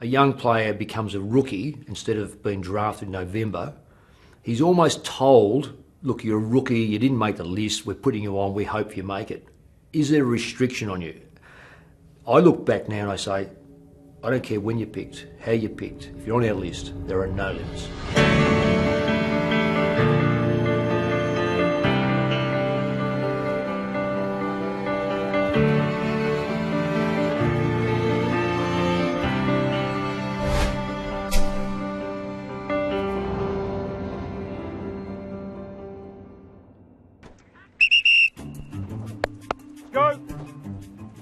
a young player becomes a rookie instead of being drafted in November, he's almost told, look, you're a rookie, you didn't make the list, we're putting you on, we hope you make it. Is there a restriction on you? I look back now and I say, I don't care when you're picked, how you're picked. If you're on our list, there are no limits. Go!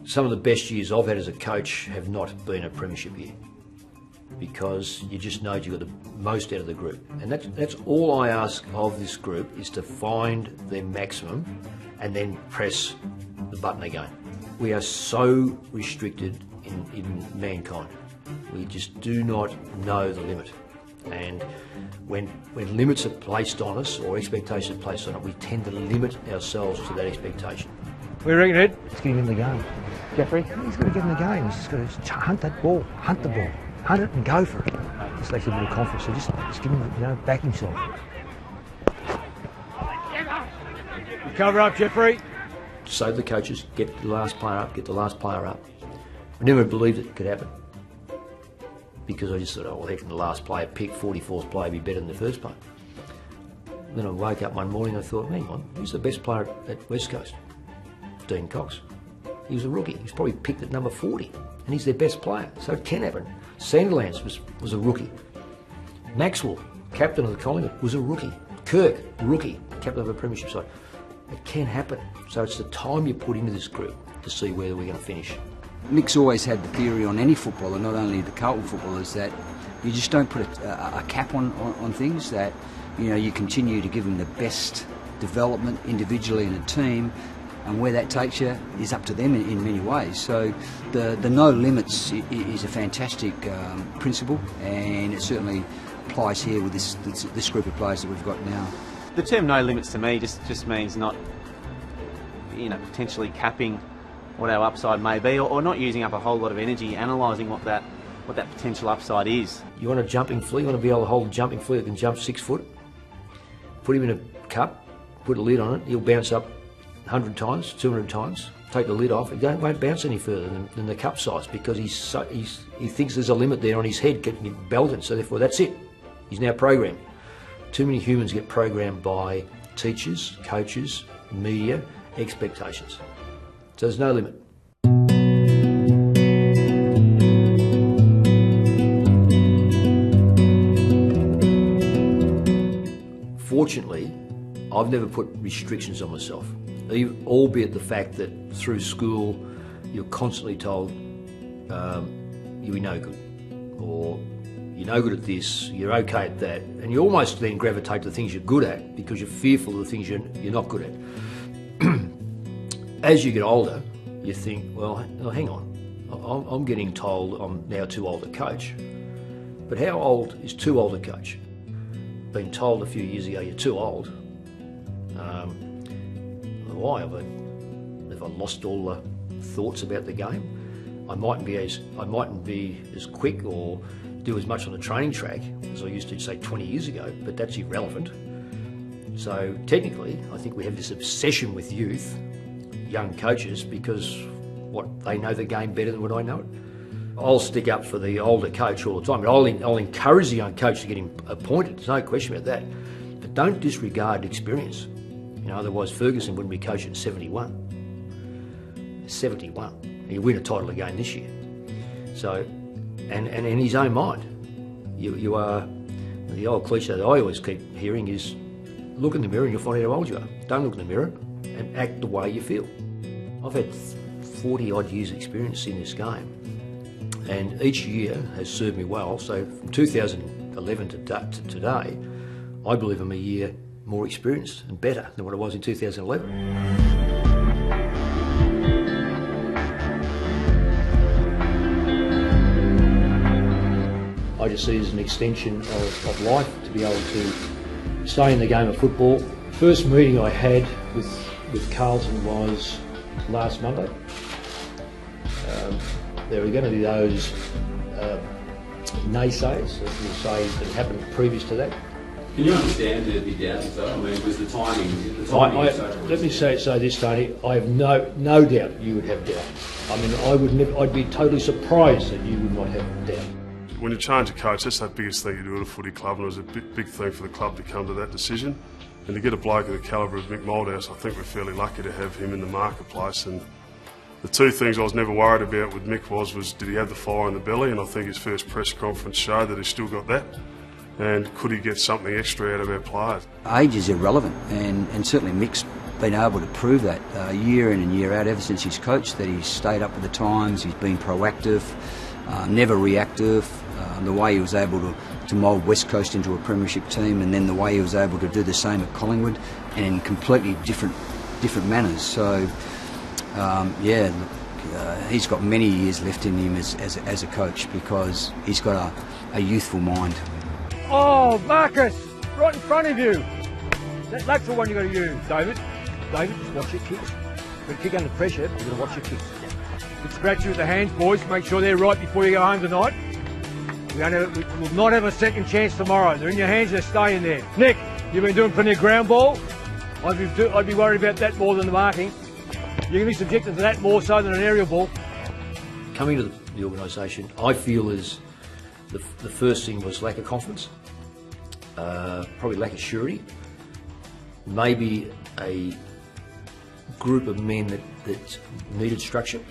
Some of the best years I've had as a coach have not been a premiership year, because you just know you got the most out of the group. And that's all I ask of this group, is to find their maximum and then press the button again. We are so restricted in mankind. We just do not know the limit. And when limits are placed on us, or expectations are placed on it, we tend to limit ourselves to that expectation. We reckon, Ed? Let's get him in the game. Jeffrey? He's got to get in the game. He's just got to hunt that ball, hunt the ball, hunt it and go for it. Just takes a bit of confidence. So just give him, back himself. Cover up, Jeffrey. So the coaches get the last player up, get the last player up. I never believed it could happen, because I just thought, oh, well, heck, the last player picked, 44th player, be better than the first player. Then I woke up one morning and I thought, hang on, who's the best player at West Coast? Dean Cox. He was a rookie. He was probably picked at number 40, and he's their best player. So it can happen. Sandilands was a rookie. Maxwell, captain of the Collingwood, was a rookie. Kirk, rookie, captain of a premiership side. It can happen. So it's the time you put into this group to see where we're going to finish. Mick's always had the theory on any footballer, not only the Carlton footballers, that you just don't put a cap on things, that you continue to give them the best development individually in a team, and where that takes you is up to them in many ways. So the no limits is a fantastic principle, and it certainly applies here with this group of players that we've got now. The term no limits to me just means not, potentially capping what our upside may be, or not using up a whole lot of energy analysing what that potential upside is. You want a jumping flea, you want to be able to hold a jumping flea that can jump 6 foot, put him in a cup, put a lid on it, he'll bounce up 100 times, 200 times, take the lid off, it won't bounce any further than the cup size, because he thinks there's a limit there on his head getting belted, so therefore that's it. He's now programmed. Too many humans get programmed by teachers, coaches, media, expectations. So there's no limit. Fortunately, I've never put restrictions on myself, albeit the fact that through school you're constantly told you're no good, or you're no good at this, you're okay at that, and you almost then gravitate to the things you're good at because you're fearful of the things you're not good at. As you get older, you think, well, hang on, I'm getting told I'm now too old to coach. But how old is too old to coach? Been told a few years ago you're too old. Why? Have I lost all the thoughts about the game? I mightn't be as quick or do as much on the training track as I used to, say, 20 years ago, but that's irrelevant. So technically, I think we have this obsession with youth, young coaches, because they know the game better than what I know it. I'll stick up for the older coach all the time. I'll encourage the young coach to get him appointed, there's no question about that. But don't disregard experience. Otherwise Ferguson wouldn't be coaching at 71. 71. He'll win a title again this year. So, and in his own mind, you are, the old cliche that I always keep hearing is, look in the mirror and you'll find out how old you are. Don't look in the mirror and act the way you feel. I've had 40 odd years experience in this game, and each year has served me well. So from 2011 to today, I believe I'm a year more experienced and better than what I was in 2011. I just see it as an extension of life to be able to stay in the game of football. First meeting I had with Carlton was last Monday. There were going to be those naysayers that will say that it happened previous to that. Can you understand the doubts though? I mean, was the timing Let me say this, Tony. I have no doubt you would have doubt. I mean, I'd be totally surprised that you would not have doubt. When you change a coach, that's the biggest thing you do at a footy club, and it was a big thing for the club to come to that decision. And to get a bloke of the calibre of Mick Malthouse, I think we're fairly lucky to have him in the marketplace. And the two things I was never worried about with Mick was did he have the fire in the belly, and I think his first press conference showed that he's still got that. And could he get something extra out of our players? Age is irrelevant, and certainly Mick's been able to prove that year in and year out, ever since he's coached, that he's stayed up with the times, he's been proactive, never reactive. The way he was able to mould West Coast into a premiership team, and then the way he was able to do the same at Collingwood, and in completely different manners. So, he's got many years left in him as a coach, because he's got a youthful mind. Oh, Marcus, right in front of you. That's the one you got to use, David. David, just watch your kicks. When you kick under pressure, you've got to watch your kicks. Good scratch with the hands, boys. Make sure they're right before you go home tonight. We will not have a second chance tomorrow. They're in your hands, they're staying there. Nick, you've been doing plenty of ground ball. I'd be worried about that more than the marking. You're going to be subjected to that more so than an aerial ball. Coming to the organisation, I feel is the first thing was lack of confidence, probably lack of surety, maybe a group of men that needed structure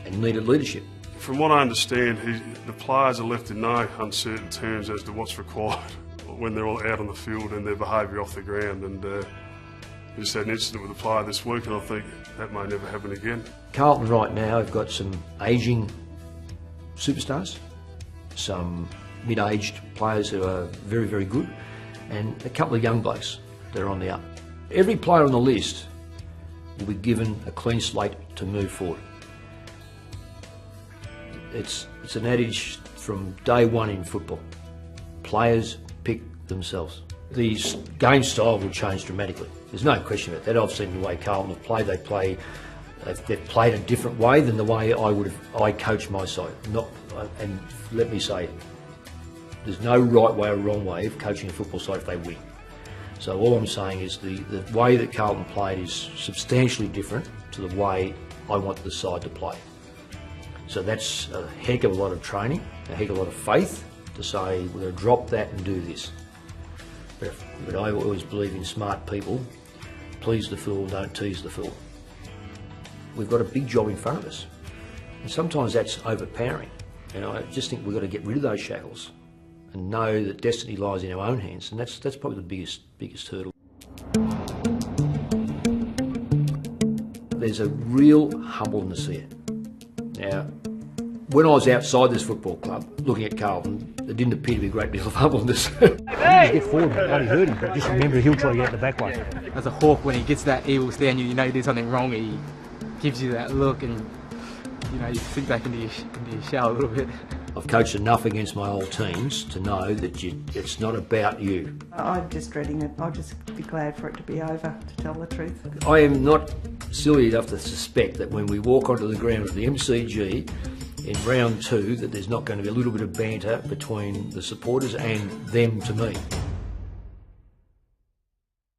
and needed leadership. From what I understand, the players are left in no uncertain terms as to what's required when they're all out on the field and their behaviour off the ground. And we just had an incident with a player this week, and I think that may never happen again. Carlton right now have got some ageing superstars, some mid-aged players who are very, very good, and a couple of young blokes that are on the up. Every player on the list will be given a clean slate to move forward. It's an adage from day one in football. Players pick themselves. The game style will change dramatically. There's no question about that. I've seen the way Carlton have played. They've played a different way than the way I coach my side. And let me say, there's no right way or wrong way of coaching a football side if they win. So all I'm saying is the way that Carlton played is substantially different to the way I want the side to play. So that's a heck of a lot of training, a heck of a lot of faith to say we're going to drop that and do this. But I always believe in smart people. Please the fool, don't tease the fool. We've got a big job in front of us, and sometimes that's overpowering. And I just think we've got to get rid of those shackles and know that destiny lies in our own hands, and that's probably the biggest hurdle. There's a real humbleness here. Now, when I was outside this football club, looking at Carlton, there didn't appear to be a great deal of humbleness. Just get forward, bloody hurt him, but just remember he'll try to get out the back way. As a hawk, when he gets that evil stare and you know you did something wrong, he gives you that look, and you sink back into your shell a little bit. I've coached enough against my old teams to know that it's not about you. I'm just dreading it. I'll just be glad for it to be over, to tell the truth. I am not silly enough to suspect that when we walk onto the ground of the MCG in round 2 that there's not going to be a little bit of banter between the supporters and them to me.